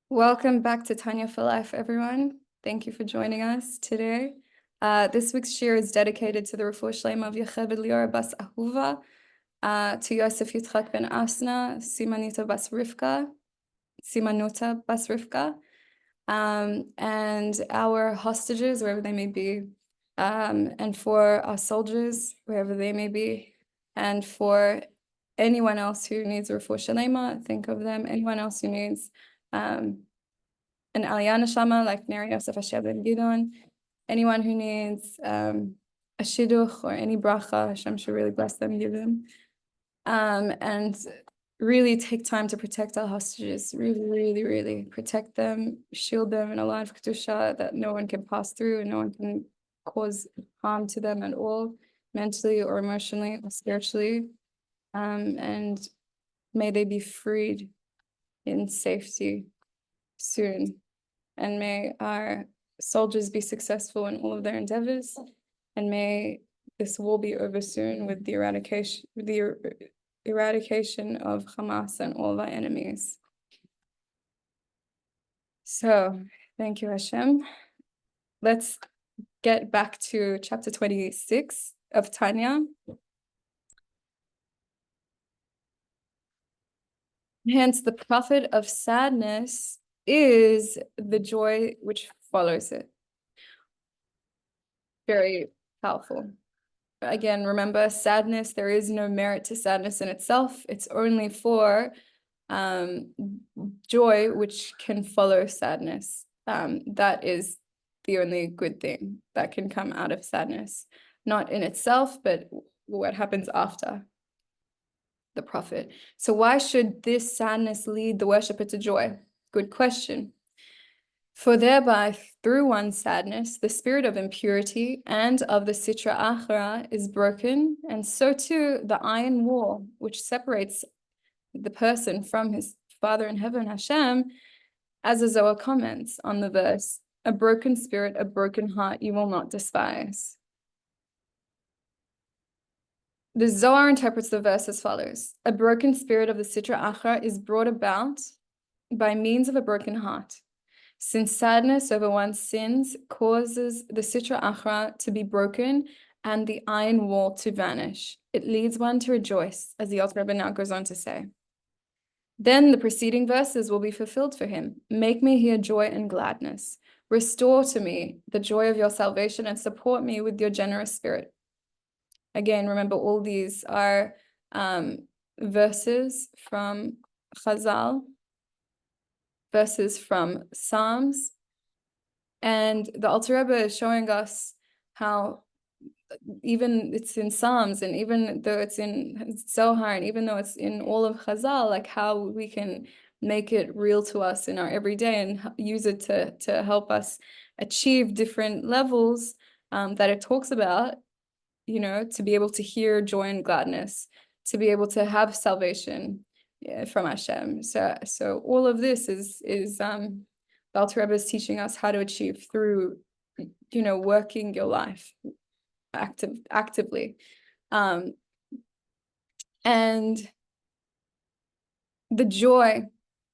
Welcome back to Tanya for Life, everyone. Thank you for joining us today. This week's shir is dedicated to the refuah shlema of Yocheved Lior bas Ahuva, to Yosef Yitzchak ben Asna, Simanuta bas Rivka, and our hostages, wherever they may be, and for our soldiers, wherever they may be, and for anyone else who needs a refuah shlema, think of them. Anyone else who needs an aliyah neshama like Neri Yosef Hashem ben Gidon, anyone who needs a shidduch or any bracha, Hashem should really bless them and give them. And really take time to protect our hostages, really protect them, shield them in a line of kedusha that no one can pass through and no one can cause harm to them at all, mentally or emotionally or spiritually. And may they be freed in safety soon. And may our soldiers be successful in all of their endeavors. And may this war be over soon with the eradication of Hamas and all of our enemies. So, thank you, Hashem. Let's get back to chapter 26 of Tanya. Hence, the profit of sadness is the joy which follows it. Very powerful. Again, remember, sadness, there is no merit to sadness in itself. It's only for joy which can follow sadness. That is the only good thing that can come out of sadness. Not in itself, but what happens after the profit. So why should this sadness lead the worshipper to joy? Good question. For thereby, through one's sadness, the spirit of impurity and of the sitra achra is broken, and so too the iron wall, which separates the person from his Father in heaven, Hashem, as the Zohar comments on the verse, a broken spirit, a broken heart you will not despise. The Zohar interprets the verse as follows. A broken spirit of the sitra achra is brought about by means of a broken heart. Since sadness over one's sins causes the sitra achra to be broken and the iron wall to vanish, it leads one to rejoice, as the Alter Rebbe now goes on to say. Then the preceding verses will be fulfilled for him. Make me hear joy and gladness. Restore to me the joy of your salvation and support me with your generous spirit. Again, remember, all these are verses from Chazal, verses from Psalms, and the Alter Rebbe is showing us how even it's in Psalms, and even though it's in Zohar, and even though it's in all of Chazal, like how we can make it real to us in our everyday and use it to help us achieve different levels that it talks about, you know, to be able to hear joy and gladness, to be able to have salvation from Hashem. So all of this is the Alter Rebbe is teaching us how to achieve through, you know, working your life actively. And the joy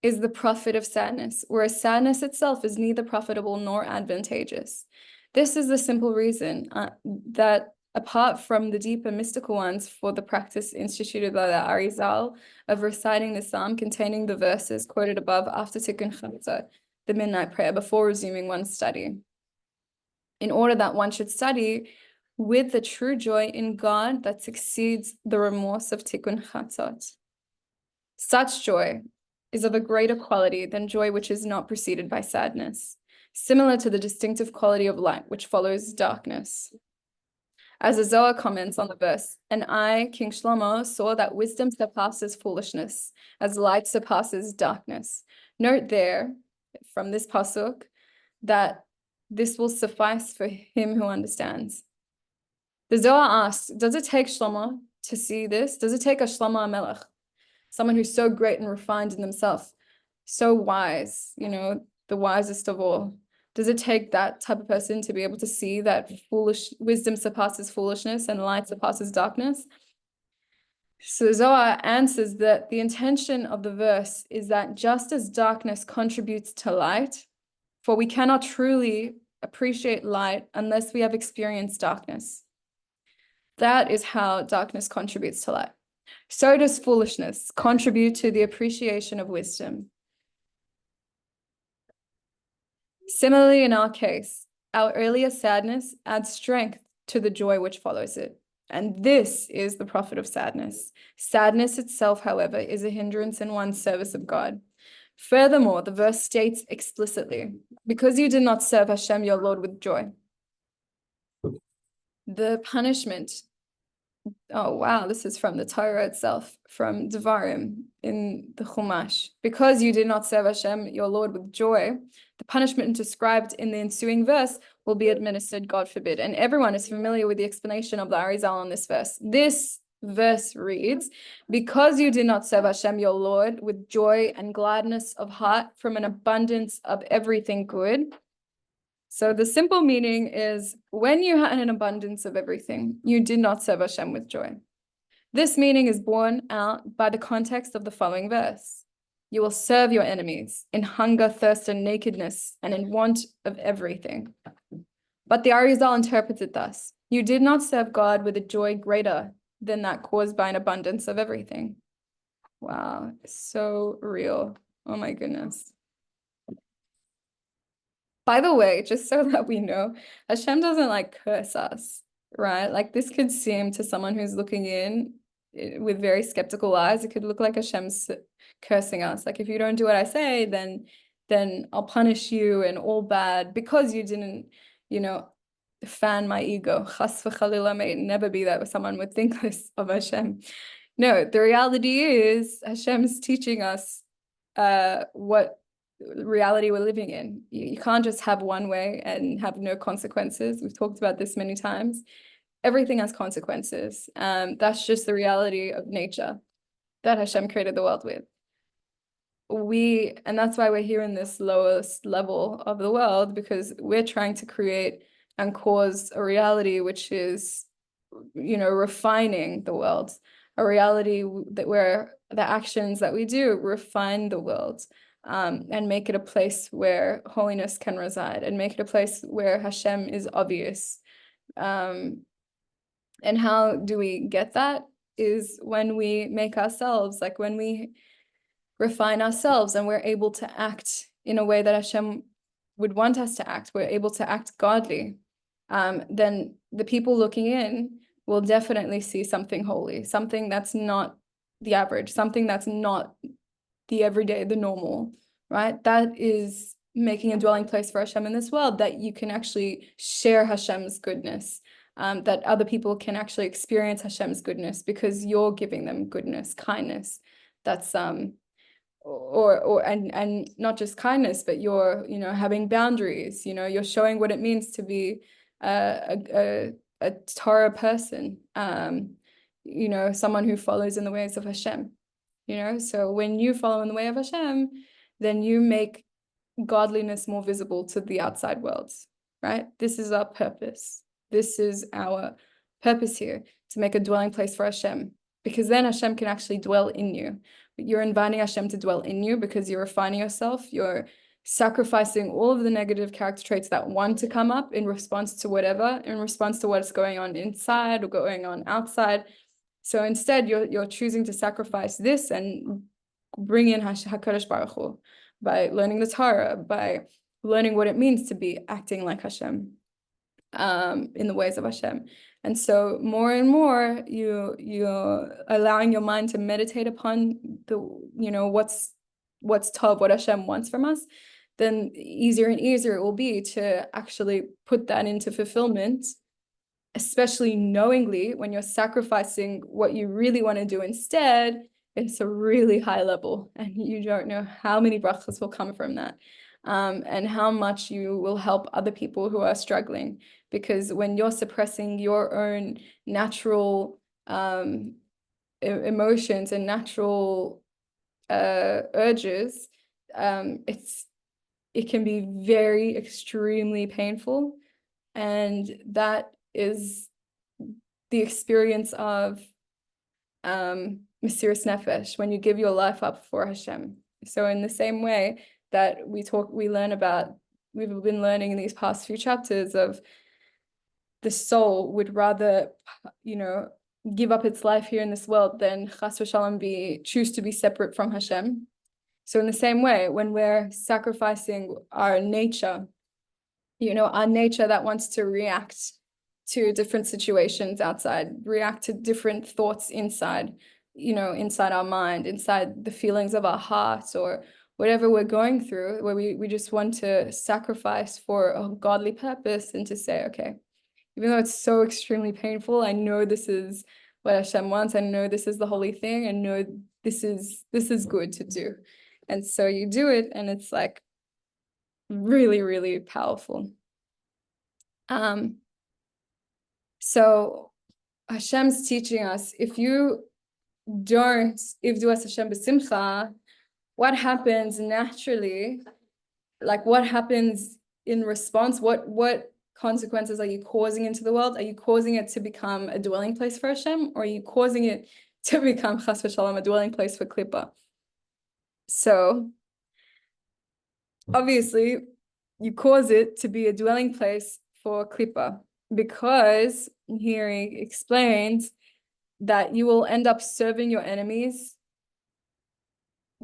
is the profit of sadness, whereas sadness itself is neither profitable nor advantageous. This is the simple reason that apart from the deeper mystical ones for the practice instituted by the Arizal of reciting the psalm containing the verses quoted above after Tikkun Chatzot, the midnight prayer, before resuming one's study, in order that one should study with the true joy in God that succeeds the remorse of Tikkun Chatzot. Such joy is of a greater quality than joy which is not preceded by sadness, similar to the distinctive quality of light which follows darkness. As the Zohar comments on the verse, and I, King Shlomo, saw that wisdom surpasses foolishness, as light surpasses darkness. Note there, from this pasuk, that this will suffice for him who understands. The Zohar asks, does it take Shlomo to see this? Does it take a Shlomo HaMelech, someone who's so great and refined in themselves, so wise, you know, the wisest of all? Does it take that type of person to be able to see that foolish wisdom surpasses foolishness and light surpasses darkness? So Zohar answers that the intention of the verse is that just as darkness contributes to light, for we cannot truly appreciate light unless we have experienced darkness. That is how darkness contributes to light. So does foolishness contribute to the appreciation of wisdom. Similarly, in our case, our earlier sadness adds strength to the joy which follows it. And this is the profit of sadness. Sadness itself, however, is a hindrance in one's service of God. Furthermore, the verse states explicitly, because you did not serve Hashem, your Lord, with joy. The punishment, oh wow, this is from the Torah itself, from Devarim in the Chumash. Because you did not serve Hashem, your Lord, with joy, the punishment described in the ensuing verse will be administered, God forbid. And everyone is familiar with the explanation of the Arizal on this verse. This verse reads, because you did not serve Hashem, your Lord, with joy and gladness of heart from an abundance of everything good. So the simple meaning is when you had an abundance of everything, you did not serve Hashem with joy. This meaning is borne out by the context of the following verse. You will serve your enemies in hunger, thirst, and nakedness, and in want of everything. But the Arizal interprets it thus. You did not serve God with a joy greater than that caused by an abundance of everything. Wow, so real. Oh my goodness. By the way, just so that we know, Hashem doesn't like curse us, right? Like this could seem to someone who's looking in with very skeptical eyes, it could look like Hashem's cursing us. Like if you don't do what I say, then I'll punish you and all bad because you didn't, fan my ego. Chas v'chalila, may it never be that someone would think this of Hashem. No, the reality is Hashem's teaching us what reality we're living in. You can't just have one way and have no consequences. We've talked about this many times. Everything has consequences. That's just the reality of nature that Hashem created the world with. And that's why we're here in this lowest level of the world, because we're trying to create and cause a reality which is, refining the world, a reality that where the actions that we do refine the world, and make it a place where holiness can reside, and make it a place where Hashem is obvious. And how do we get that? Is when we make ourselves, like when we refine ourselves and we're able to act in a way that Hashem would want us to act, we're able to act godly, then the people looking in will definitely see something holy, something that's not the average, something that's not the everyday, the normal, right? That is making a dwelling place for Hashem in this world, that you can actually share Hashem's goodness, that other people can actually experience Hashem's goodness because you're giving them goodness, kindness. That's and not just kindness, but you're having boundaries. You're showing what it means to be a Torah person. Someone who follows in the ways of Hashem. So when you follow in the way of Hashem, then you make godliness more visible to the outside world, right? This is our purpose. This is our purpose here, to make a dwelling place for Hashem, because then Hashem can actually dwell in you. You're inviting Hashem to dwell in you because you're refining yourself. You're sacrificing all of the negative character traits that want to come up in response to what's going on inside or going on outside. So instead, you're choosing to sacrifice this and bring in HaKadosh Baruch Hu by learning the Torah, by learning what it means to be acting like Hashem, in the ways of Hashem. And so more and more you're allowing your mind to meditate upon the what's tov, what Hashem wants from us, then easier and easier it will be to actually put that into fulfillment, especially knowingly when you're sacrificing what you really want to do instead. It's a really high level, and you don't know how many brachas will come from that, and how much you will help other people who are struggling. Because when you're suppressing your own natural emotions and natural urges, it can be very extremely painful, and that is the experience of Mesiras Nefesh, when you give your life up for Hashem. So in the same way that we've been learning in these past few chapters of the soul would rather, give up its life here in this world than chas v'shalom choose to be separate from Hashem. So in the same way, when we're sacrificing our nature, our nature that wants to react to different situations outside, react to different thoughts inside, inside our mind, inside the feelings of our hearts, or whatever we're going through, where we just want to sacrifice for a godly purpose and to say, okay, even though it's so extremely painful, I know this is what Hashem wants. I know this is the holy thing. I know this is good to do. And so you do it, and it's like really, really powerful. So Hashem's teaching us, if you don't ivdu as Hashem b'simcha, what happens naturally? Like, what happens in response? What consequences are you causing into the world? Are you causing it to become a dwelling place for Hashem, or are you causing it to become chas v'shalom, a dwelling place for Klippa? So obviously you cause it to be a dwelling place for Klippa, because here he explains that you will end up serving your enemies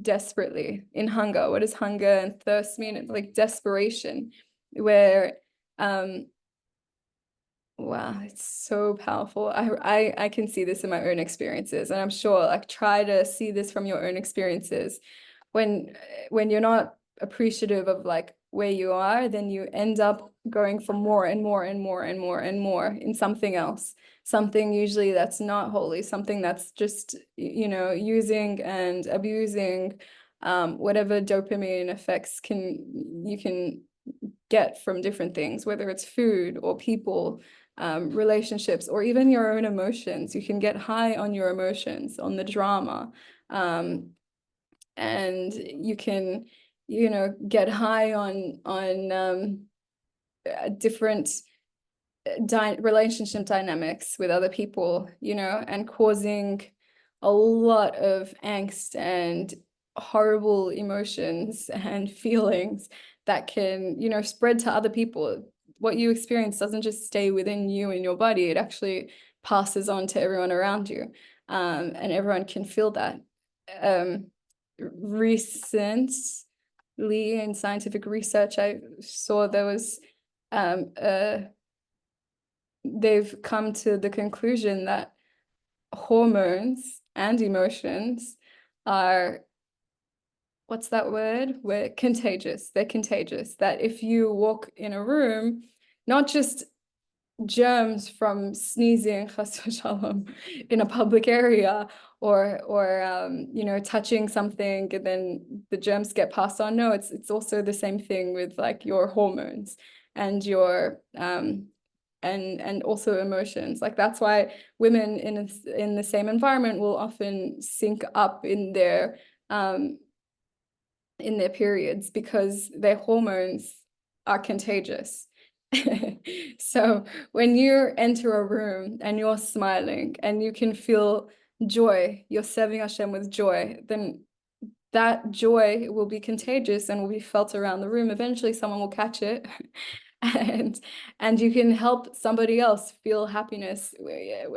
desperately in hunger. What does hunger and thirst mean? It's like desperation, where wow, it's so powerful. I can see this in my own experiences, and I'm sure, like, try to see this from your own experiences. When you're not appreciative of like where you are, then you end up going for more and more and more and more and more in something else, something usually that's not holy, something that's just, using and abusing whatever dopamine effects you can get from different things, whether it's food or people, relationships, or even your own emotions. You can get high on your emotions, on the drama, and you can, get high on different relationship dynamics with other people, and causing a lot of angst and horrible emotions and feelings that can, spread to other people. What you experience doesn't just stay within you and your body, it actually passes on to everyone around you, and everyone can feel that. Recently, in scientific research, I saw there was they've come to the conclusion that hormones and emotions are, what's that word? They're contagious. That if you walk in a room, not just germs from sneezing, chas v'shalom, in a public area, or touching something and then the germs get passed on. No, it's also the same thing with like your hormones and your and also emotions. Like, that's why women in the same environment will often sync up in their periods, because their hormones are contagious. So when you enter a room and you're smiling and you can feel joy, you're serving Hashem with joy, then that joy will be contagious and will be felt around the room. Eventually someone will catch it and you can help somebody else feel happiness,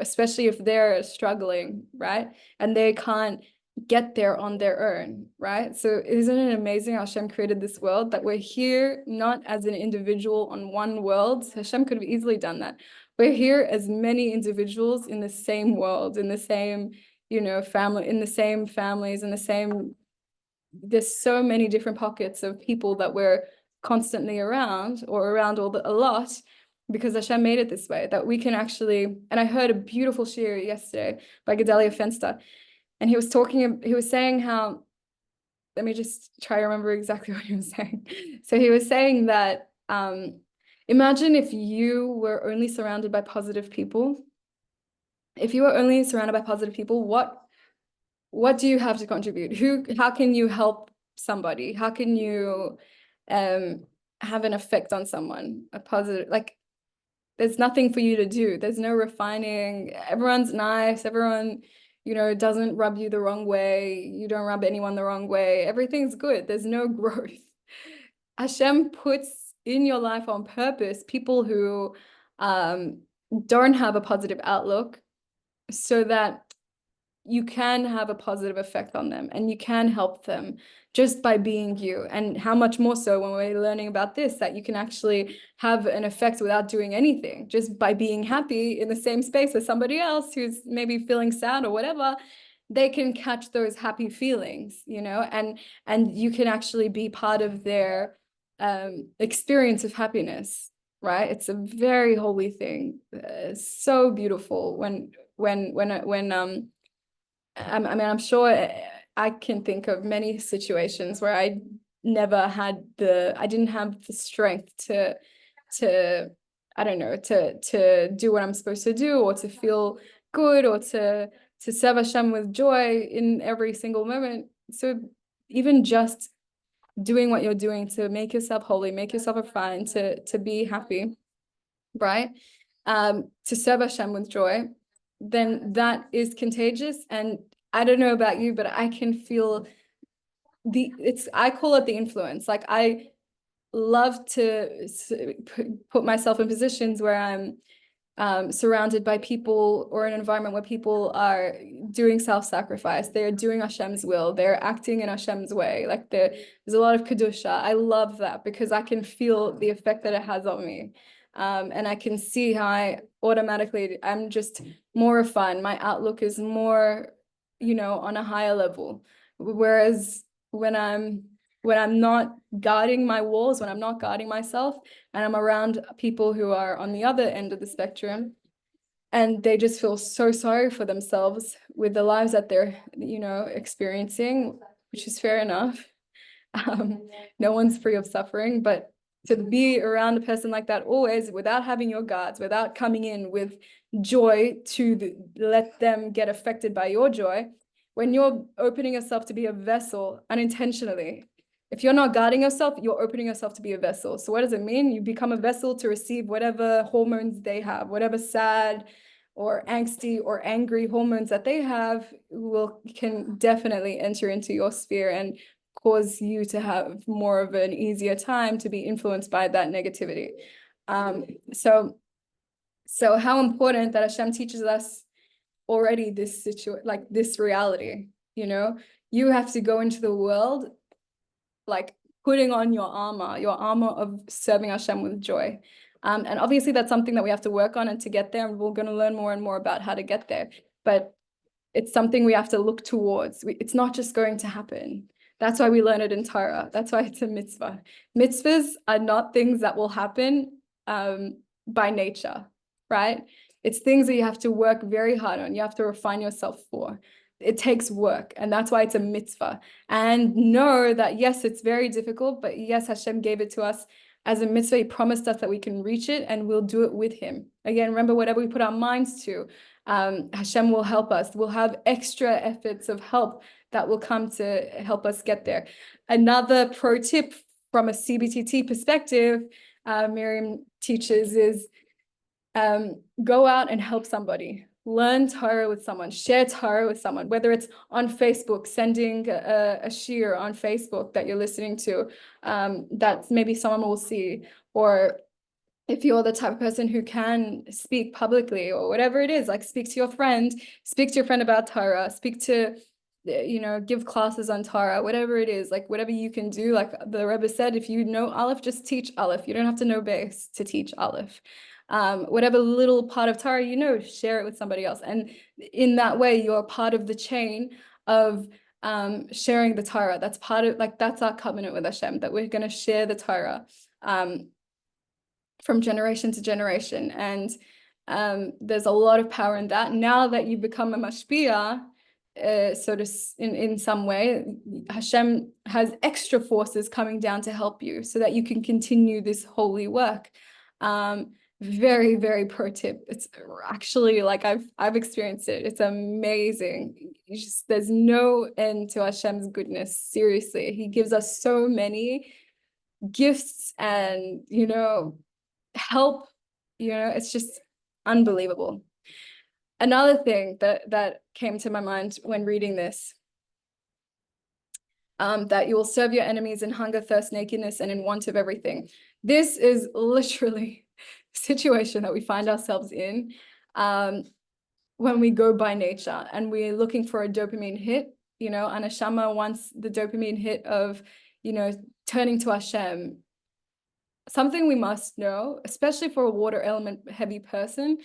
especially if they're struggling, right? And they can't get there on their own, right? So isn't it amazing how Hashem created this world, that we're here not as an individual on one world? Hashem could have easily done that. We're here as many individuals in the same world, in the same, family, in the same families, in the same, there's so many different pockets of people that we're constantly around, or around a lot, because Hashem made it this way, that we can actually, and I heard a beautiful shir yesterday by Gedalia Fenster, and he was saying how, let me just try to remember exactly what he was saying. So he was saying that, imagine if you were only surrounded by positive people. If you were only surrounded by positive people, what do you have to contribute? How can you help somebody? How can you have an effect on someone? A positive, like, there's nothing for you to do. There's no refining. Everyone's nice. Everyone, you know, it doesn't rub you the wrong way. You don't rub anyone the wrong way. Everything's good. There's no growth. Hashem puts in your life on purpose people who don't have a positive outlook so that you can have a positive effect on them and you can help them just by being you. And how much more so when we're learning about this, that you can actually have an effect without doing anything, just by being happy in the same space as somebody else who's maybe feeling sad or whatever. They can catch those happy feelings, you know, and you can actually be part of their experience of happiness, right? It's a very holy thing. So beautiful I mean, I'm sure I can think of many situations where I didn't have the strength to, I don't know, to do what I'm supposed to do, or to feel good, or to serve Hashem with joy in every single moment. So even just doing what you're doing to make yourself holy, make yourself refined, to be happy, right? To serve Hashem with joy, then that is contagious. And I don't know about you, but I can feel I call it the influence. Like, I love to put myself in positions where I'm surrounded by people, or an environment where people are doing self-sacrifice. They're doing Hashem's will. They're acting in Hashem's way. Like, there's a lot of Kedusha. I love that because I can feel the effect that it has on me. And I can see how I'm just more refined. My outlook is more, you know, on a higher level. Whereas when I'm not guarding my walls, when I'm not guarding myself, and I'm around people who are on the other end of the spectrum, and they just feel so sorry for themselves with the lives that they're, you know, experiencing, which is fair enough. No one's free of suffering, but to be around a person like that always, without having your guards, without coming in with joy to let them get affected by your joy, when you're opening yourself to be a vessel unintentionally, if you're not guarding yourself, you're opening yourself to be a vessel. So what does it mean? You become a vessel to receive whatever hormones they have, whatever sad or angsty or angry hormones that they have can definitely enter into your sphere and cause you to have more of an easier time to be influenced by that negativity. So how important that Hashem teaches us already this reality, you know, you have to go into the world like putting on your armor of serving Hashem with joy. And obviously that's something that we have to work on, and to get there, and we're going to learn more and more about how to get there. But it's something we have to look towards. It's not just going to happen. That's why we learn it in Torah. That's why it's a mitzvah. Mitzvahs are not things that will happen by nature, right? It's things that you have to work very hard on. You have to refine yourself for. It takes work, and that's why it's a mitzvah. And know that, yes, it's very difficult, but yes, Hashem gave it to us as a mitzvah. He promised us that we can reach it, and we'll do it with him. Again, remember, whatever we put our minds to, Hashem will help us. We'll have extra efforts of help that will come to help us get there. Another pro tip from a CBTT perspective, Miriam teaches, is go out and help somebody. Learn Torah with someone, share Torah with someone, whether it's on Facebook, sending a shir on Facebook that you're listening to, that maybe someone will see, or if you're the type of person who can speak publicly or whatever it is, like speak to your friend about Torah, give classes on Torah, whatever it is, like whatever you can do. Like the Rabbi said, if you know Aleph, just teach Aleph. You don't have to know base to teach Aleph. Whatever little part of Torah you know, share it with somebody else. And in that way, you're part of the chain of sharing the Torah. That's that's our covenant with Hashem, that we're going to share the Torah from generation to generation. And there's a lot of power in that. Now that you become a mashpia, in some way, Hashem has extra forces coming down to help you so that you can continue this holy work. Very, very pro tip. It's actually, like, I've experienced it. It's amazing. There's no end to Hashem's goodness. Seriously, he gives us so many gifts and, help. It's just unbelievable. Another thing that came to my mind when reading this, that you will serve your enemies in hunger, thirst, nakedness, and in want of everything. This is literally a situation that we find ourselves in when we go by nature and we're looking for a dopamine hit. You know, Anashama wants the dopamine hit of, you know, turning to Hashem. Something we must know, especially for a water element heavy person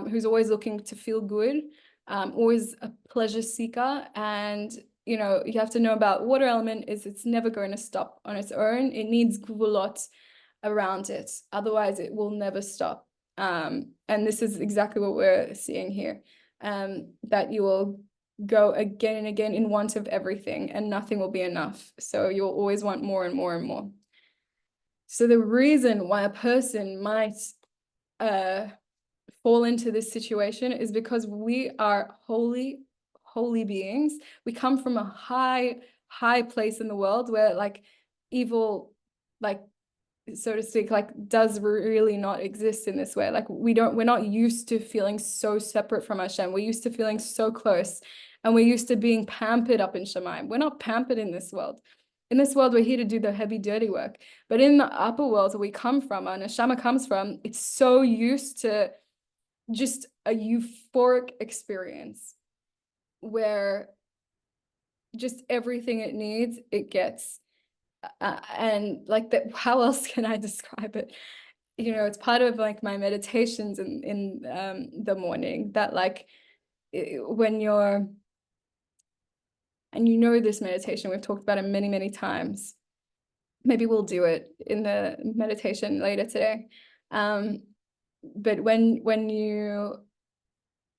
who's always looking to feel good, always a pleasure seeker. And, you know, you have to know about water element is it's never going to stop on its own. It needs gvulot around it. Otherwise, it will never stop. And this is exactly what we're seeing here, that you will go again and again in want of everything and nothing will be enough. So you'll always want more and more and more. So the reason why a person might fall into this situation is because we are holy beings. We come from a high place in the world where like evil, like, so to speak, like does really not exist in this way. Like we're not used to feeling so separate from Hashem. We're used to feeling so close, and we're used to being pampered up in Shemaim. We're not pampered in this world. In this world, we're here to do the heavy, dirty work. But in the upper world that we come from, and Neshama comes from, it's so used to just a euphoric experience where just everything it needs, it gets. And like that, how else can I describe it? You know, it's part of like my meditations in the morning that like when you're, and you know this meditation, we've talked about it many, many times. Maybe we'll do it in the meditation later today. But when you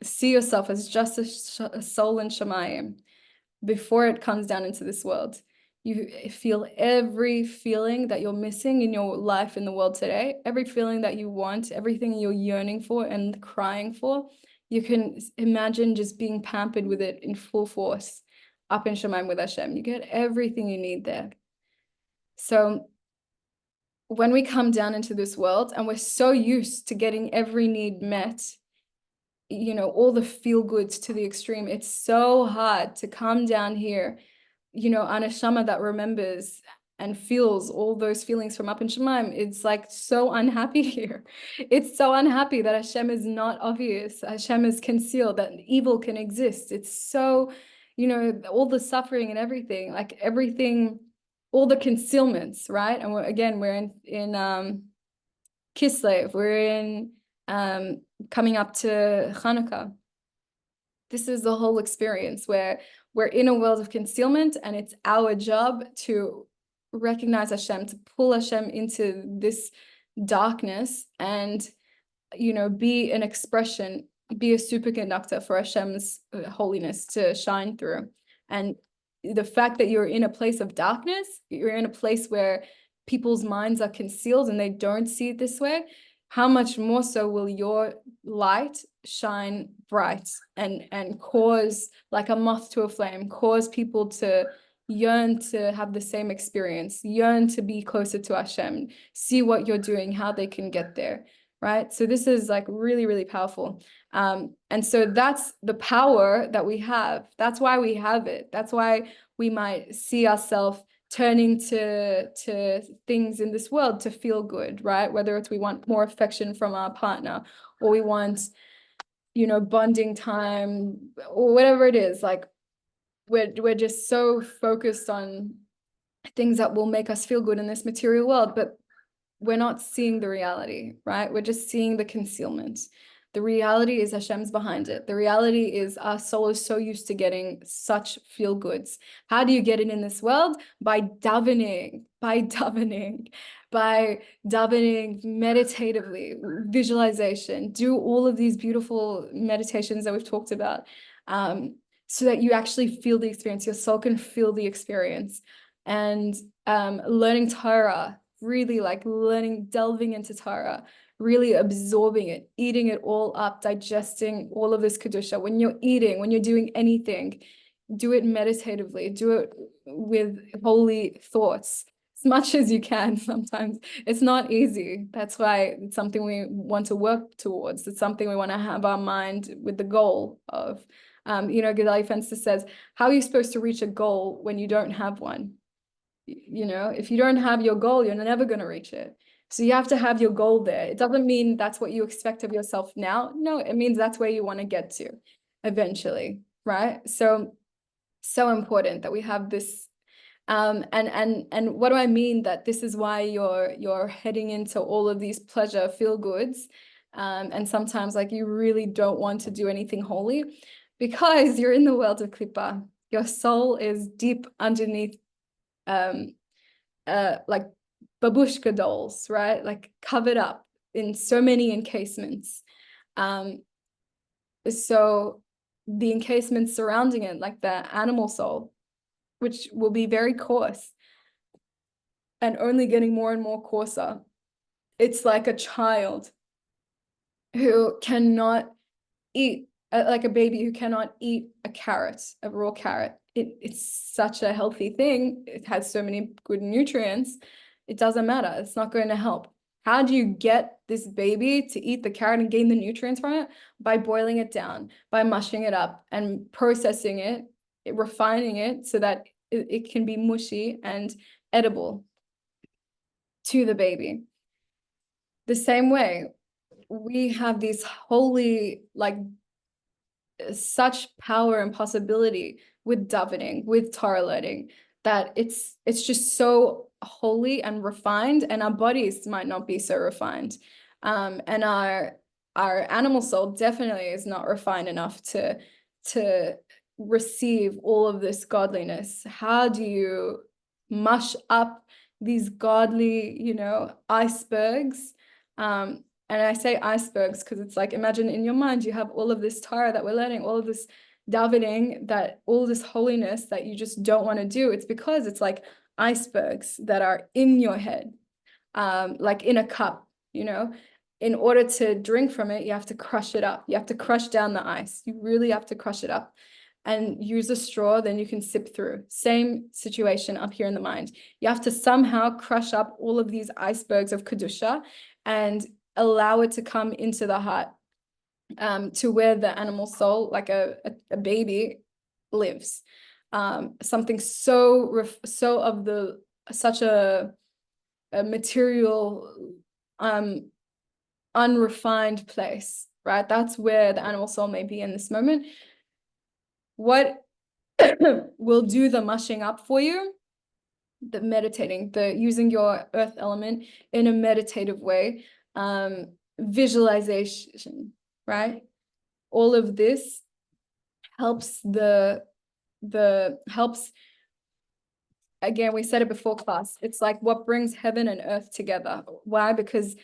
see yourself as just a soul in Shemayim, before it comes down into this world, you feel every feeling that you're missing in your life in the world today, every feeling that you want, everything you're yearning for and crying for, you can imagine just being pampered with it in full force up in Shemayim with Hashem. You get everything you need there. So when we come down into this world and we're so used to getting every need met, you know, all the feel goods to the extreme, it's so hard to come down here, you know, Anashama that remembers and feels all those feelings from up in Shemaim. It's like so unhappy here. It's so unhappy that Hashem is not obvious. Hashem is concealed, that evil can exist. It's so, you know, all the suffering and everything, like everything, all the concealments, right? And we're in Kislev, we're in coming up to Chanukkah. This is the whole experience where we're in a world of concealment, and it's our job to recognize Hashem, to pull Hashem into this darkness and, you know, be an expression, be a superconductor for Hashem's holiness to shine through. And the fact that you're in a place of darkness, you're in a place where people's minds are concealed and they don't see it this way, how much more so will your light shine bright and cause, like a moth to a flame, cause people to yearn to have the same experience, yearn to be closer to Hashem, see what you're doing, how they can get there, right? So this is like really, really powerful. And so that's the power that we have. That's why we have it. That's why we might see ourselves turning to things in this world to feel good, right? Whether it's we want more affection from our partner, or we want, you know, bonding time, or whatever it is. Like we're just so focused on things that will make us feel good in this material world, but we're not seeing the reality, right? We're just seeing the concealment. The reality is Hashem's behind it. The reality is our soul is so used to getting such feel goods. How do you get it in this world? By davening, meditatively, visualization, do all of these beautiful meditations that we've talked about, so that you actually feel the experience. Your soul can feel the experience. And learning Torah, really like delving into Torah, really absorbing it, eating it all up, digesting all of this Kedusha. When you're eating, when you're doing anything, do it meditatively, do it with holy thoughts. much as you can. Sometimes it's not easy. That's why it's something we want to work towards. It's something we want to have our mind with the goal of. Gittle, for instance, says, how are you supposed to reach a goal when you don't have one? If you don't have your goal, you're never going to reach it. So you have to have your goal there. It doesn't mean that's what you expect of yourself now. No, it means that's where you want to get to eventually, right? So important that we have this. And what do I mean? That this is why you're heading into all of these pleasure feel goods, and sometimes like you really don't want to do anything holy, because you're in the world of Klippa. Your soul is deep underneath, like babushka dolls, right? Like covered up in so many encasements. So the encasements surrounding it, like the animal soul, which will be very coarse and only getting more and more coarser. It's like a child who cannot eat, like a baby who cannot eat a carrot, a raw carrot. It's such a healthy thing. It has so many good nutrients. It doesn't matter. It's not going to help. How do you get this baby to eat the carrot and gain the nutrients from it? By boiling it down, by mushing it up and processing it, refining it so that it can be mushy and edible to the baby. The same way, we have these holy, like, such power and possibility with davening, with Torah learning, that it's just so holy and refined, and our bodies might not be so refined. And our animal soul definitely is not refined enough to receive all of this godliness. How do you mush up these godly, icebergs? And I say icebergs because it's like, imagine in your mind, you have all of this Torah that we're learning, all of this davening, that all this holiness that you just don't want to do. It's because it's like icebergs that are in your head, like in a cup, In order to drink from it, you have to crush it up. You have to crush down the ice. You really have to crush it up and use a straw, then you can sip through. Same situation up here in the mind. You have to somehow crush up all of these icebergs of Kedusha and allow it to come into the heart, to where the animal soul, like a baby, lives. Something such a material, unrefined place, right? That's where the animal soul may be in this moment. What will do the mushing up for you? The meditating, using your earth element in a meditative way, visualization, right? All of this helps helps. Again, we said it before class, it's like what brings heaven and earth together. Why? Because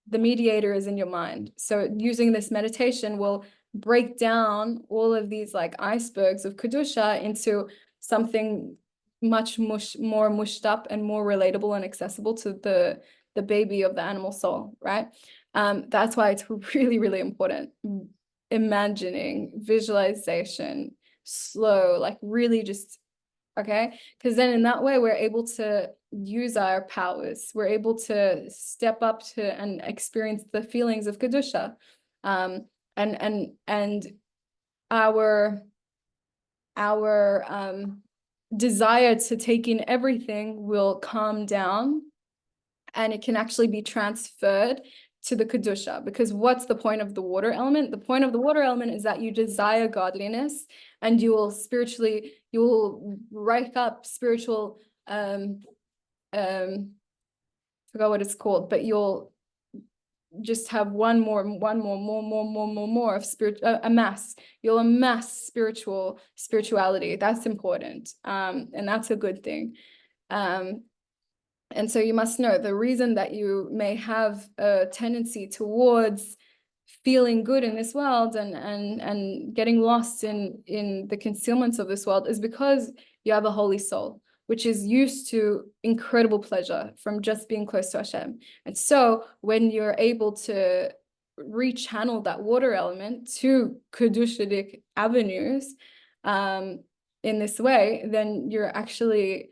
the mediator is in your mind. So using this meditation will break down all of these like icebergs of Kedusha into something much more mushed up and more relatable and accessible to the baby of the animal soul, right? That's why it's really, really important. Imagining, visualization, slow, like really just, okay? Because then in that way, we're able to use our powers. We're able to step up to and experience the feelings of Kedusha. And our desire to take in everything will calm down, and it can actually be transferred to the Kedusha. Because what's the point of the water element? The point of the water element is that you desire godliness, and you will write up spiritual, forgot what it's called, but you'll just have one more of spirit, amass. You'll amass spirituality. That's important, and that's a good thing. And so you must know the reason that you may have a tendency towards feeling good in this world and getting lost in the concealments of this world is because you have a holy soul, which is used to incredible pleasure from just being close to Hashem. And so when you're able to rechannel that water element to Kedushitic avenues, in this way, then you're actually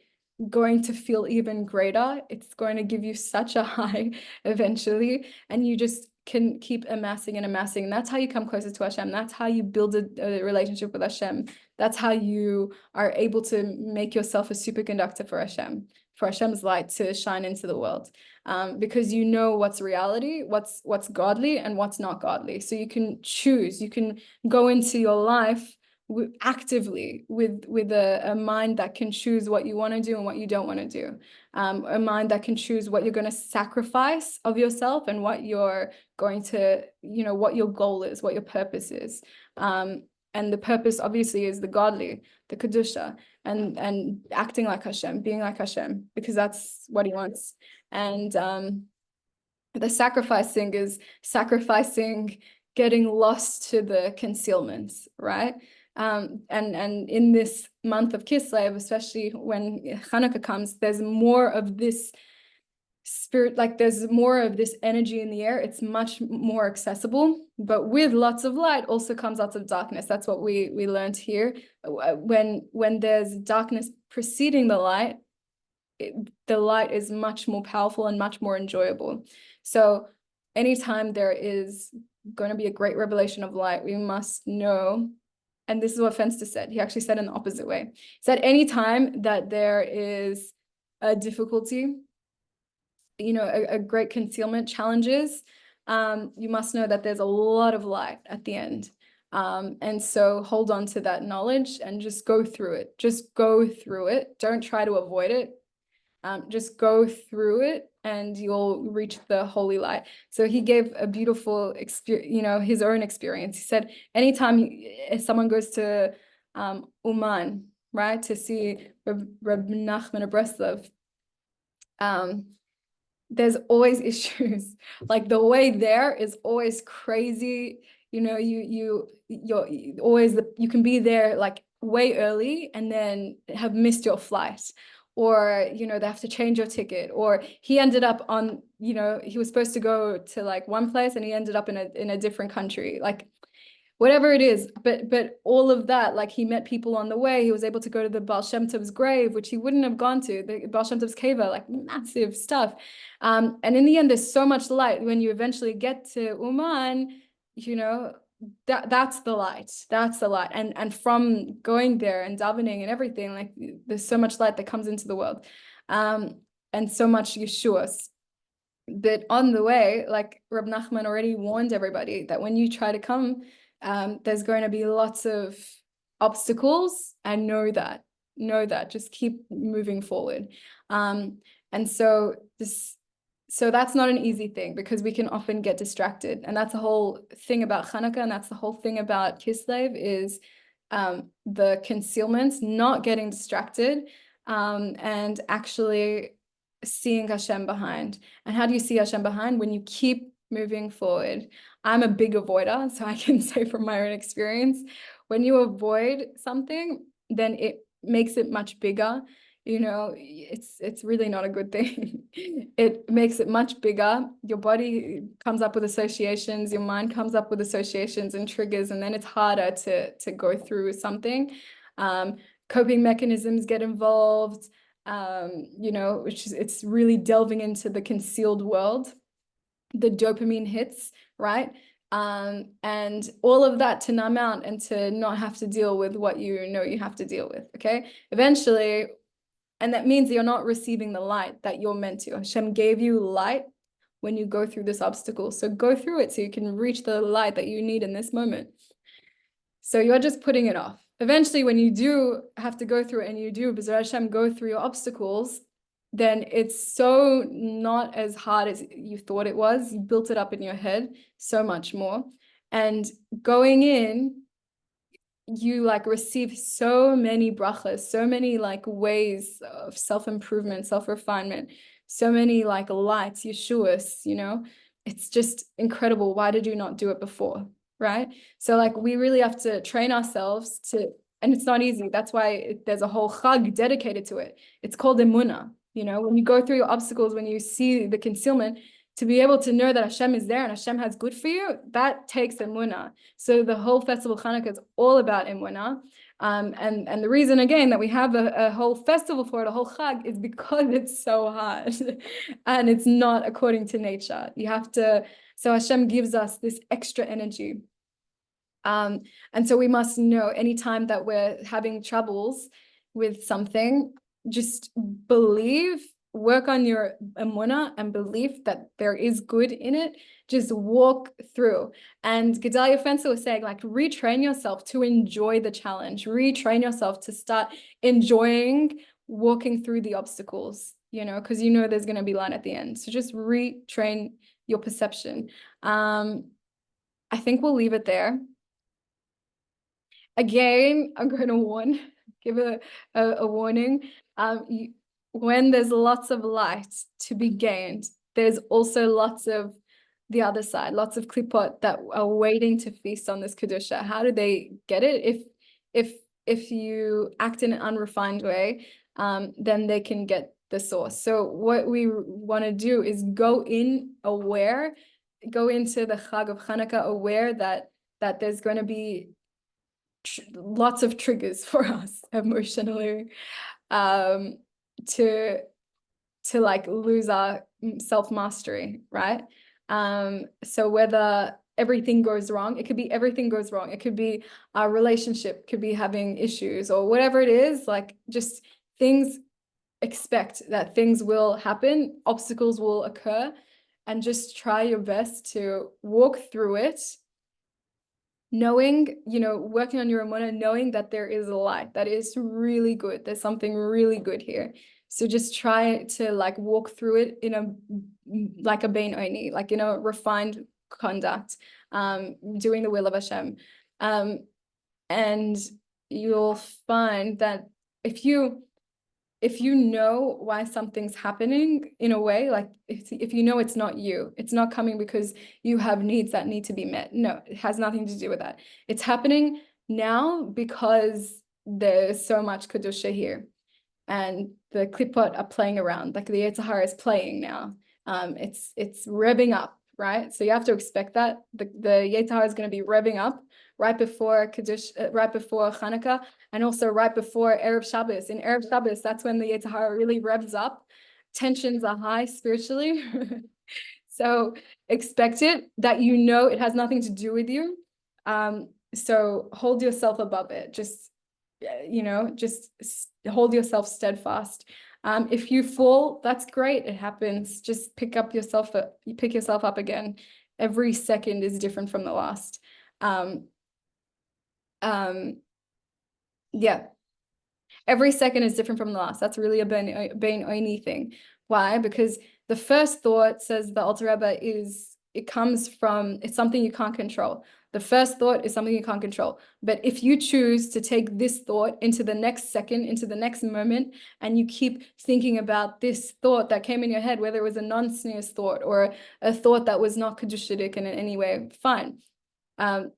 going to feel even greater. It's going to give you such a high eventually, and you just can keep amassing and amassing. And that's how you come closer to Hashem. That's how you build a relationship with Hashem. That's how you are able to make yourself a superconductor for Hashem, for Hashem's light to shine into the world. Because you know what's reality, what's godly and what's not godly. So you can choose, you can go into your life actively with a mind that can choose what you want to do and what you don't want to do. A mind that can choose what you're going to sacrifice of yourself and what you're going to, what your goal is, what your purpose is. And the purpose obviously is the godly, the Kedusha, and acting like Hashem, being like Hashem, because that's what he wants. And the sacrificing is sacrificing getting lost to the concealments, right? And in this month of Kislev, especially when Chanukkah comes, there's more of this spirit, like there's more of this energy in the air. It's much more accessible, but with lots of light also comes lots of darkness. That's what we learned here. When there's darkness preceding the light is much more powerful and much more enjoyable. So anytime there is going to be a great revelation of light, we must know. And this is what Fenster said. He actually said in the opposite way. He said, anytime that there is a difficulty, a great concealment, challenges, you must know that there's a lot of light at the end. And so hold on to that knowledge and just go through it. Just go through it. Don't try to avoid it. Just go through it and you'll reach the holy light. So he gave a beautiful experience, his own experience. He said, anytime someone goes to Uman, right, to see Rabbi Nachman of Breslov, there's always issues. Like the way there is always crazy. You can be there like way early and then have missed your flight. Or, they have to change your ticket. Or he ended up on, he was supposed to go to like one place and he ended up in a different country, like whatever it is. But all of that, like he met people on the way. He was able to go to the Baal Shem Tov's grave, which he wouldn't have gone to, the Baal Shem Tov's keva, like massive stuff. And in the end, there's so much light when you eventually get to Uman, that's the light. And from going there and davening and everything, like there's so much light that comes into the world, and so much Yeshuas. But on the way, like Reb Nachman already warned everybody that when you try to come, there's going to be lots of obstacles, and know that, just keep moving forward. And so that's not an easy thing, because we can often get distracted. And that's the whole thing about Chanukah, and that's the whole thing about Kislev is the concealments, not getting distracted, and actually seeing Hashem behind. And how do you see Hashem behind? When you keep moving forward. I'm a big avoider, so I can say from my own experience, when you avoid something, then it makes it much bigger. It's really not a good thing. It makes it much bigger. Your body comes up with associations, your mind comes up with associations and triggers, and then it's harder to go through something. Coping mechanisms get involved, it's really delving into the concealed world. The dopamine hits, right? And all of that to numb out and to not have to deal with what you have to deal with, okay? Eventually. And that means you're not receiving the light that you're meant to. Hashem gave you light when you go through this obstacle. So go through it so you can reach the light that you need in this moment. So you're just putting it off. Eventually, when you do have to go through it and you do, B'ezras Hashem, go through your obstacles, then it's so not as hard as you thought it was. You built it up in your head so much more. And going in, you like receive so many brachas, so many like ways of self-improvement, self-refinement, so many like lights, Yeshuas, it's just incredible. Why did you not do it before? Right? So like we really have to train ourselves to, and it's not easy. That's why there's a whole chag dedicated to it. It's called emunah. When you go through your obstacles, when you see the concealment, to be able to know that Hashem is there and Hashem has good for you, that takes emunah. So the whole festival of Chanukah is all about emunah. And the reason, again, that we have a whole festival for it, a whole chag, is because it's so hard and it's not according to nature. You have to, so Hashem gives us this extra energy. And so we must know anytime that we're having troubles with something, just believe, work on your emunah and belief that there is good in it. Just walk through. And Gedalia Fencer was saying, like, retrain yourself to enjoy the challenge, retrain yourself to start enjoying walking through the obstacles, you know, because you know there's going to be light at the end. So just retrain your perception. I think we'll leave it there. Again, I'm going to give a warning. When there's lots of light to be gained, there's also lots of the other side, lots of klipot that are waiting to feast on this kedusha. How do they get it? If you act in an unrefined way, then they can get the source. So what we want to do is go into the chag of Chanukkah aware that there's going to be lots of triggers for us emotionally, to like lose our self-mastery, right? So whether everything goes wrong, it could be everything goes wrong. It could be our relationship could be having issues or whatever it is, like just things, expect that things will happen, obstacles will occur, and just try your best to walk through it, knowing, you know, working on your emunah, knowing that there is a light that is really good. There's something really good here. So just try to like walk through it in a, like a bein oni, like, you know, refined conduct, doing the will of Hashem. And you'll find that if you know why something's happening in a way, like if you know it's not you, it's not coming because you have needs that need to be met. No, it has nothing to do with that. It's happening now because there's so much kedusha here. And the klipot are playing around, like the Yetzer Hara is playing now. It's revving up, right? So you have to expect that. The Yetzer Hara is going to be revving up right before right before Chanukkah, and also right before Erev Shabbos. In Erev Shabbos, that's when the Yetzer Hara really revs up. Tensions are high spiritually. So expect it, that you know it has nothing to do with you. So hold yourself above it. Just, you know, just hold yourself steadfast. If you fall, that's great. It happens. Just pick yourself up again. Every second is different from the last. Yeah, every second is different from the last. That's really a bein oni thing. Why? Because the first thought, says the Alter Rebbe, it's something you can't control. The first thought is something you can't control. But if you choose to take this thought into the next second, into the next moment, and you keep thinking about this thought that came in your head, whether it was a non-sneers thought or a thought that was not kedushitic in any way, fine.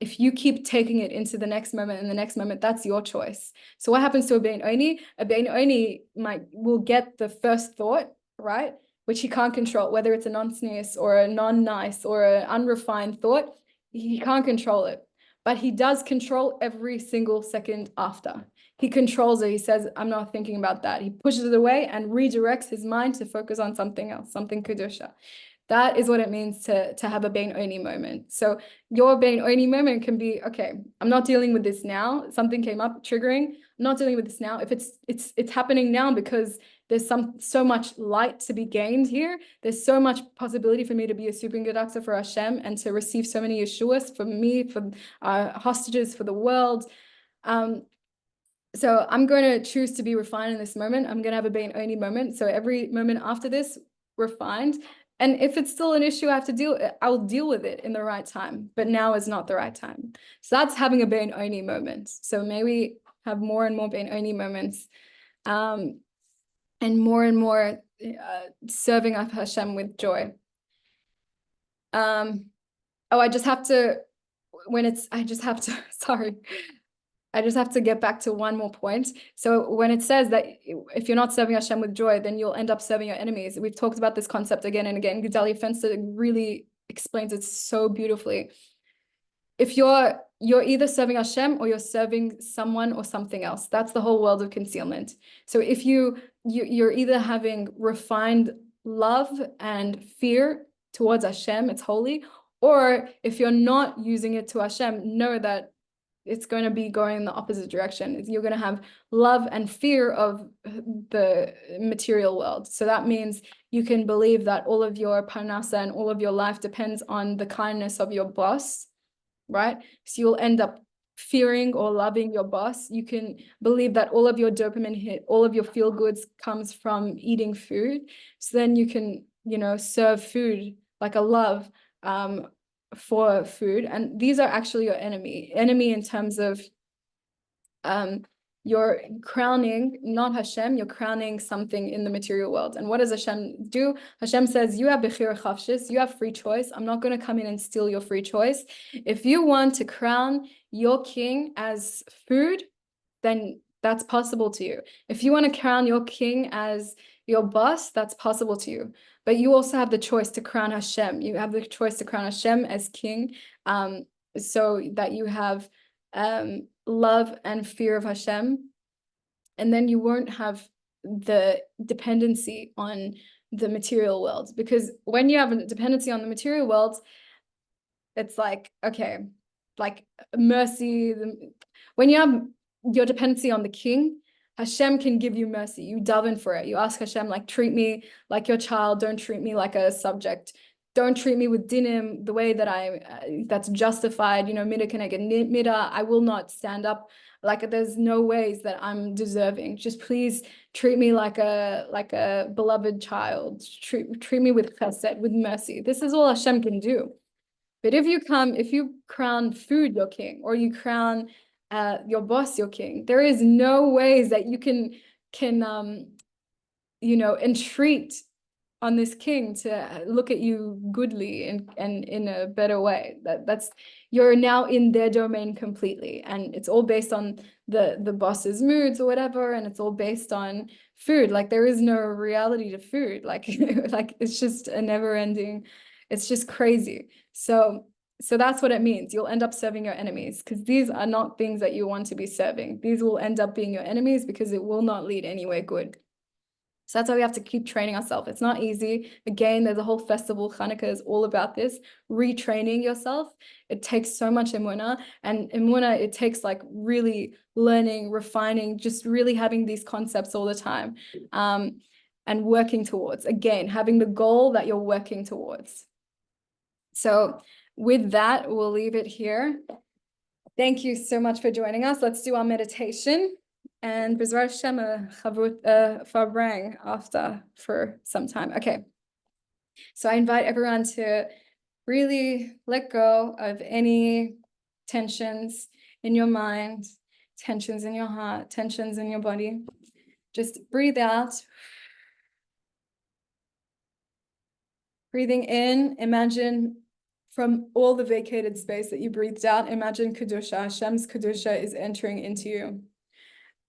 If you keep taking it into the next moment and the next moment, that's your choice. So what happens to a bein oni? A bein oni will get the first thought, right, which he can't control, whether it's a non-sneers or a non-nice or an unrefined thought. He can't control it, but he does control every single second after. He controls it. He says, I'm not thinking about that. He pushes it away and redirects his mind to focus on something else, something kedusha. That is what it means to have a bein oni moment. So your bein oni moment can be, okay, I'm not dealing with this now. Something came up triggering. I'm not dealing with this now. If it's happening now because there's so much light to be gained here. There's so much possibility for me to be a super good actor for Hashem and to receive so many Yeshuas for me, for hostages, for the world. So I'm going to choose to be refined in this moment. I'm going to have a bein oni moment. So every moment after this, refined. And if it's still an issue I have to deal, I'll deal with it in the right time. But now is not the right time. So that's having a bein oni moment. So may we have more and more bein oni moments. And more serving up Hashem with joy. I just have to get back to one more point. So when it says that if you're not serving Hashem with joy, then you'll end up serving your enemies. We've talked about this concept again and again. Gedalia Fenster really explains it so beautifully. If you're you're either serving Hashem or you're serving someone or something else. That's the whole world of concealment. So if you're either having refined love and fear towards Hashem, it's holy, or if you're not using it to Hashem, know that it's going to be going in the opposite direction. You're going to have love and fear of the material world. So that means you can believe that all of your parnasa and all of your life depends on the kindness of your boss, right? So you'll end up fearing or loving your boss. You can believe that all of your dopamine hit, all of your feel goods comes from eating food. So then you can, serve food like a love for food. And these are actually your enemy in terms of you're crowning not Hashem, you're crowning something in the material world. And what does Hashem do? Hashem says, you have bechira chafshis, you have free choice. I'm not going to come in and steal your free choice. If you want to crown your king as food, then that's possible to you. If you want to crown your king as your boss, that's possible to you. But you also have the choice to crown Hashem. You have the choice to crown Hashem as king, so that you have love and fear of Hashem. And then you won't have the dependency on the material world. Because when you have a dependency on the material world, it's like, okay, like mercy. When you have your dependency on the king, Hashem can give you mercy. You daven for it. You ask Hashem, like, treat me like your child. Don't treat me like a subject. Don't treat me with dinim the way that that's justified. Mida keneged mida. I will not stand up. Like, there's no ways that I'm deserving. Just please treat me like a beloved child. Treat me with chesed, with mercy. This is all Hashem can do. But if you crown food your king, or you crown your boss your king, there is no ways that you can entreat on this king to look at you goodly and in a better way. That's you're now in their domain completely, and it's all based on the boss's moods or whatever, and it's all based on food. Like, there is no reality to food. Like like it's just a never ending. It's just crazy. So that's what it means. You'll end up serving your enemies, because these are not things that you want to be serving. These will end up being your enemies because it will not lead anywhere good. So that's why we have to keep training ourselves. It's not easy. Again, there's a whole festival. Chanukkah is all about this, retraining yourself. It takes so much emunah, and emunah, it takes like really learning, refining, just really having these concepts all the time, and working towards, again, having the goal that you're working towards. So with that, we'll leave it here. Thank you so much for joining us. Let's do our meditation. And B'ezras Hashem, farbrang after for some time. Okay. So I invite everyone to really let go of any tensions in your mind, tensions in your heart, tensions in your body. Just breathe out. Breathing in, imagine from all the vacated space that you breathed out, imagine Kedusha, Hashem's Kedusha is entering into you.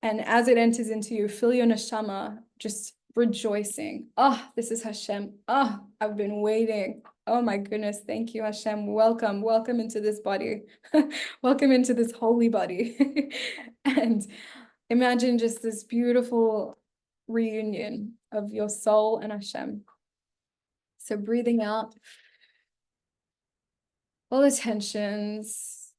And as it enters into you, feel your neshama just rejoicing. Oh, this is Hashem. Oh, I've been waiting. Oh my goodness, thank you, Hashem. Welcome into this body. Welcome into this holy body. And imagine just this beautiful reunion of your soul and Hashem. So breathing out all the tensions,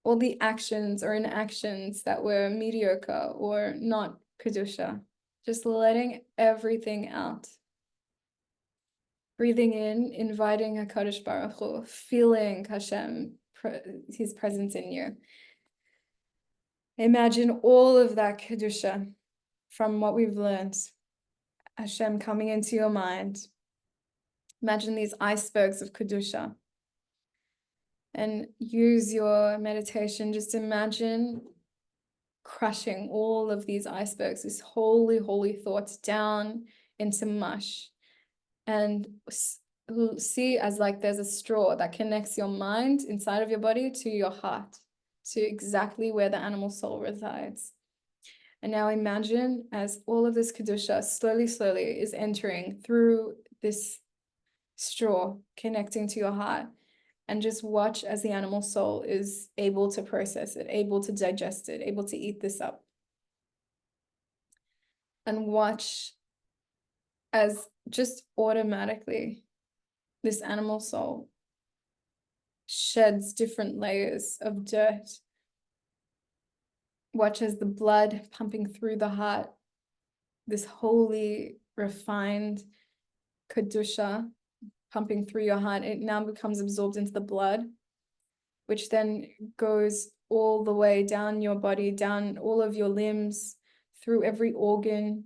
all the actions or inactions that were mediocre or not Kedusha, just letting everything out. Breathing in, inviting HaKadosh Baruch Hu, feeling Hashem, His presence in you. Imagine all of that Kedusha from what we've learned, Hashem coming into your mind. Imagine these icebergs of Kedusha. And use your meditation, just imagine crushing all of these icebergs, these holy, holy thoughts down into mush. And see as like there's a straw that connects your mind inside of your body to your heart, to exactly where the animal soul resides. And now imagine as all of this Kedusha slowly, slowly is entering through this straw, connecting to your heart. and just watch as the animal soul is able to process it, able to digest it, able to eat this up. And watch as just automatically this animal soul sheds different layers of dirt. Watch as the blood pumping through the heart, this holy, refined kedusha pumping through your heart, it now becomes absorbed into the blood, which then goes all the way down your body, down all of your limbs, through every organ,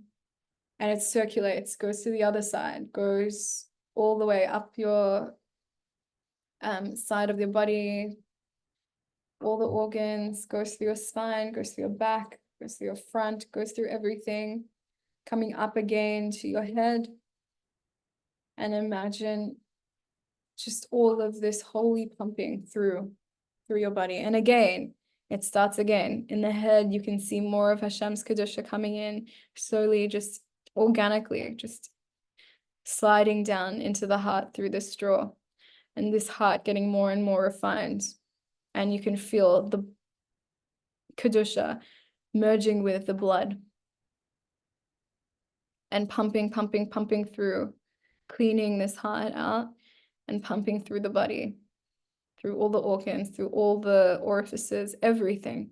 and it circulates, goes to the other side, goes all the way up your side of your body, all the organs, goes through your spine, goes through your back, goes through your front, goes through everything, coming up again to your head. And imagine just all of this holy pumping through your body. And again, it starts again. In the head, you can see more of Hashem's Kedusha coming in, slowly, just organically, just sliding down into the heart through the straw. And this heart getting more and more refined. And you can feel the Kedusha merging with the blood. And pumping through, cleaning this heart out and pumping through the body, through all the organs, through all the orifices, everything.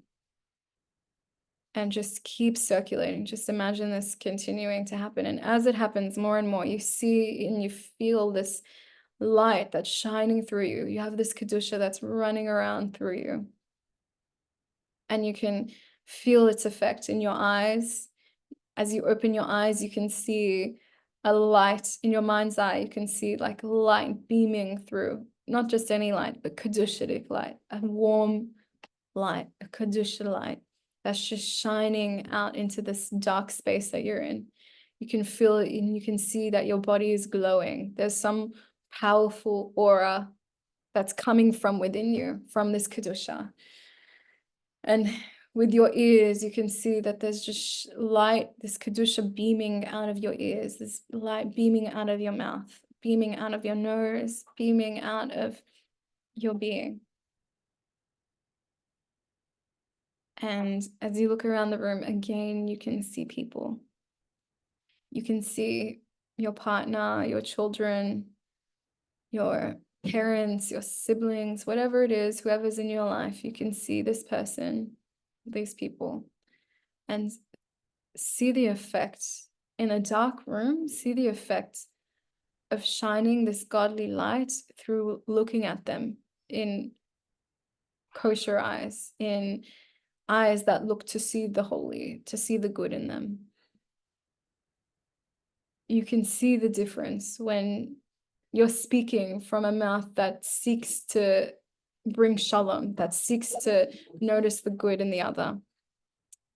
And just keep circulating. Just imagine this continuing to happen. And as it happens more and more, you see and you feel this light that's shining through you. You have this Kedusha that's running around through you. And you can feel its effect in your eyes. As you open your eyes, you can see a light in your mind's eye. You can see like light beaming through, not just any light, but Kedushitic light, a warm light, a Kedusha light that's just shining out into this dark space that you're in. You can feel it and you can see that your body is glowing. There's some powerful aura that's coming from within you, from this Kedusha. And with your ears, you can see that there's just light, this Kedusha beaming out of your ears, this light beaming out of your mouth, beaming out of your nose, beaming out of your being. And as you look around the room, again, you can see people. You can see your partner, your children, your parents, your siblings, whatever it is, whoever's in your life, you can see this person, these people, and see the effect in a dark room, see the effect of shining this godly light through looking at them in kosher eyes, in eyes that look to see the holy, to see the good in them. You can see the difference when you're speaking from a mouth that seeks to bring shalom, that seeks to notice the good in the other.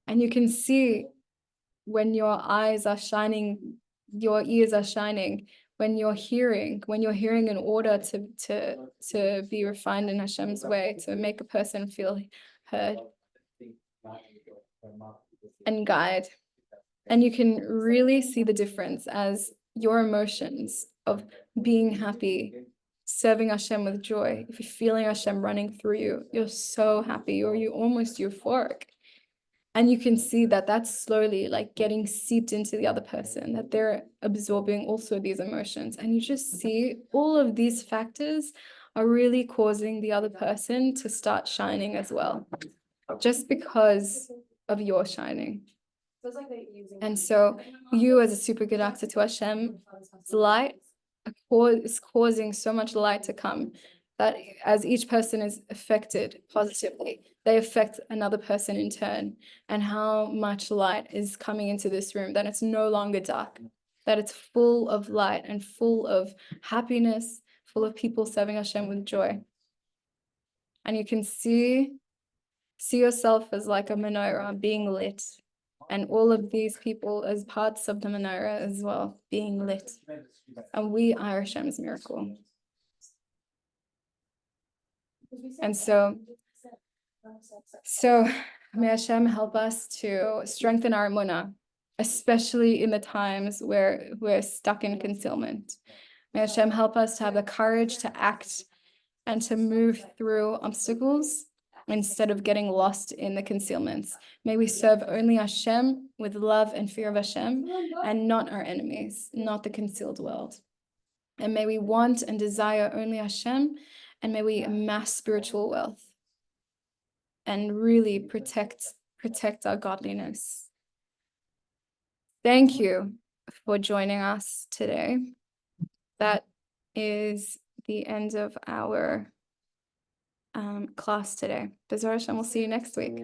And you can see when your eyes are shining, your ears are shining, when you're hearing in order to be refined in Hashem's way, to make a person feel heard and guide. And you can really see the difference as your emotions of being happy, serving Hashem with joy. If you're feeling Hashem running through you, you're so happy, or you're almost euphoric. And you can see that that's slowly like getting seeped into the other person, that they're absorbing also these emotions. And you just see all of these factors are really causing the other person to start shining as well, just because of your shining. And so you as a super good actor to Hashem's light is causing so much light to come that as each person is affected positively, they affect another person in turn. And how much light is coming into this room, that it's no longer dark, that it's full of light and full of happiness, full of people serving Hashem with joy. And you can see yourself as like a menorah being lit, and all of these people as parts of the menorah as well, being lit. And we are Hashem's miracle. And so may Hashem help us to strengthen our emunah, especially in the times where we're stuck in concealment. May Hashem help us to have the courage to act and to move through obstacles instead of getting lost in the concealments. May we serve only Hashem with love and fear of Hashem, and not our enemies, not the concealed world. And may we want and desire only Hashem, and may we amass spiritual wealth and really protect our godliness. Thank you for joining us today. That is the end of our class today. B'ezras Hashem, we'll see you next week.